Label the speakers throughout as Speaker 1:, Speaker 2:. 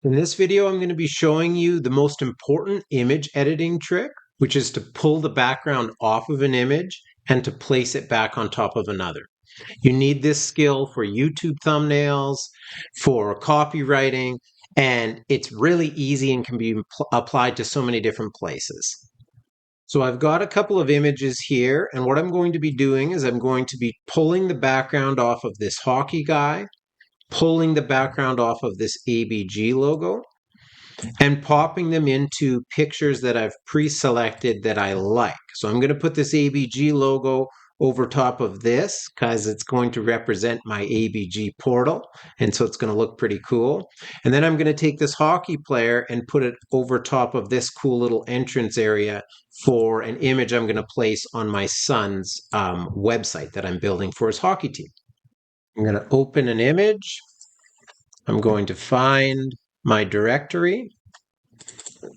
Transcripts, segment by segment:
Speaker 1: In this video, I'm going to be showing you the most important image editing trick, which is to pull the background off of an image and to place it back on top of another. You need this skill for YouTube thumbnails, for copywriting, and it's really easy and can be applied to so many different places. So I've got a couple of images here, and what I'm going to be doing is I'm going to be pulling the background off of this hockey guy, pulling the background off of this ABG logo, and popping them into pictures that I've pre-selected that I like. So I'm going to put this ABG logo over top of this because it's going to represent my ABG portal, and so it's going to look pretty cool. And then I'm going to take this hockey player and put it over top of this cool little entrance area for an image I'm going to place on my son's website that I'm building for his hockey team. I'm going to open an image. I'm going to find my directory.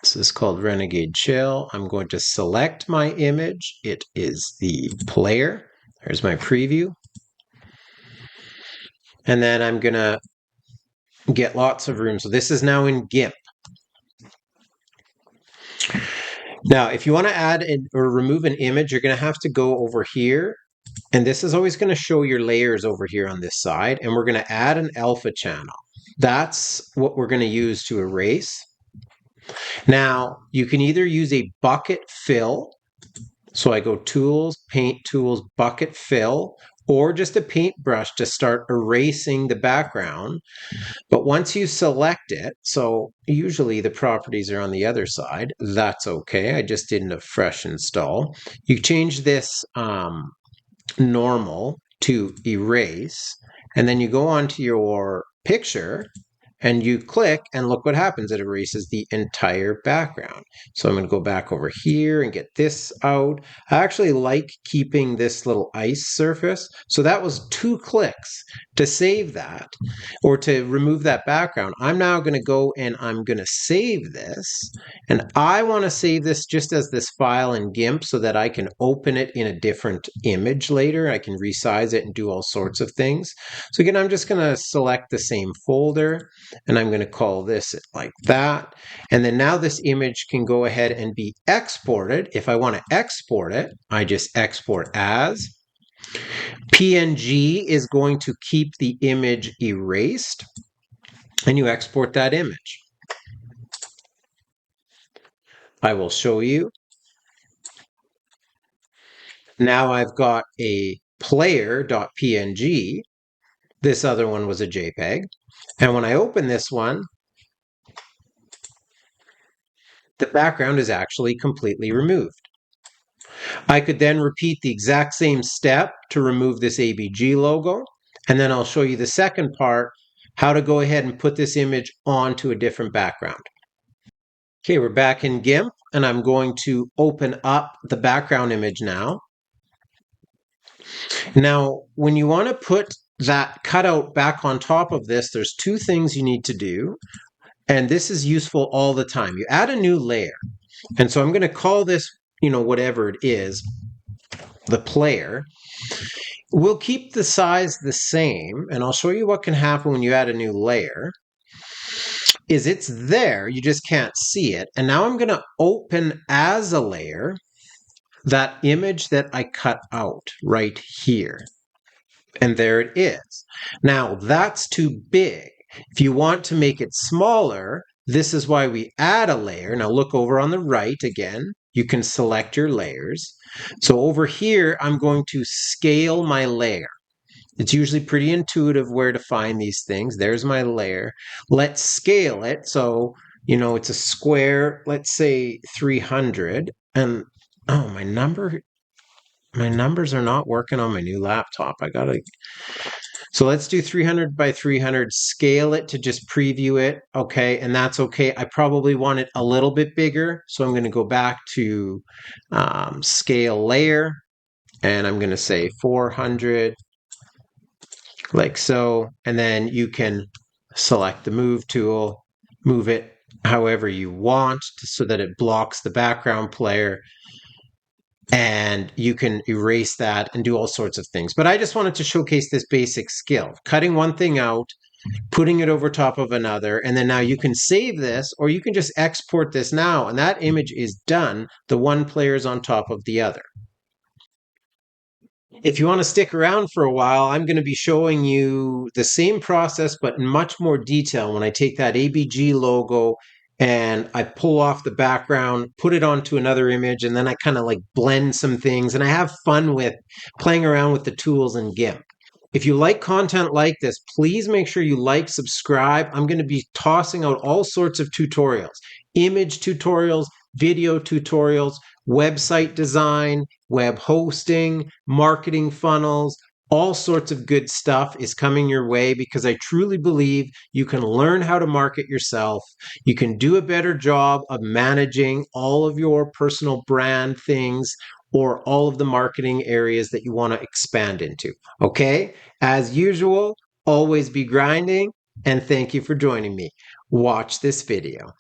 Speaker 1: This is called Renegade Chill. I'm going to select my image. It is the player. There's my preview. And then I'm going to get lots of room. So this is now in Gimp. Now, if you want to add or remove an image, you're going to have to go over here. And this is always going to show your layers over here on this side. And we're going to add an alpha channel. That's what we're going to use to erase. Now, you can either use a bucket fill. So I go Tools, Paint Tools, Bucket Fill, or just a paintbrush to start erasing the background. But once you select it, so usually the properties are on the other side. That's okay. I just did a fresh install. You change this normal to erase, and then you go onto your picture and you click and look what happens. It erases the entire background. So I'm going to go back over here and get this out. I actually like keeping this little ice surface. So that was 2 clicks to save that or to remove that background. I'm now going to go and I'm going to save this. And I want to save this just as this file in Gimp so that I can open it in a different image later. I can resize it and do all sorts of things. So again, I'm just going to select the same folder. And I'm going to call this like that. And then now this image can go ahead and be exported. If I want to export it, I just export as. PNG is going to keep the image erased. And you export that image. I will show you. Now I've got a player.png. This other one was a JPEG. And when I open this one, the background is actually completely removed. I could then repeat the exact same step to remove this ABG logo, and then I'll show you the second part, how to go ahead and put this image onto a different background. Okay, we're back in Gimp, and I'm going to open up the background image now. Now, when you want to put that cutout back on top of this, there's 2 things you need to do. And this is useful all the time. You add a new layer. And so I'm going to call this, whatever it is, the player. We'll keep the size the same. And I'll show you what can happen when you add a new layer. Is it's there, you just can't see it. And now I'm going to open as a layer that image that I cut out right here. And there it is. Now that's too big. If you want to make it smaller, this is why we add a layer. Now look over on the right again. You can select your layers. So over here, I'm going to scale my layer. It's usually pretty intuitive where to find these things. There's my layer. Let's scale it. So, it's a square, let's say 300. And, oh, my numbers are not working on my new laptop. So let's do 300 by 300, scale it to just preview it. Okay, and that's okay. I probably want it a little bit bigger. So I'm going to go back to scale layer, and I'm going to say 400, like so. And then you can select the move tool, move it however you want so that it blocks the background player. And you can erase that and do all sorts of things. But I just wanted to showcase this basic skill. Cutting one thing out, putting it over top of another, and then now you can save this or you can just export this now, and that image is done. The one player is on top of the other. If you want to stick around for a while, I'm going to be showing you the same process, but in much more detail when I take that ABG logo and I pull off the background, put it onto another image, and then I kind of like blend some things and I have fun with playing around with the tools in Gimp. If you like content like this, please make sure you like, subscribe. I'm going to be tossing out all sorts of tutorials, image tutorials, video tutorials, website design, web hosting, marketing funnels, all sorts of good stuff is coming your way because I truly believe you can learn how to market yourself. You can do a better job of managing all of your personal brand things or all of the marketing areas that you want to expand into. Okay? As usual, always be grinding, and thank you for joining me. Watch this video.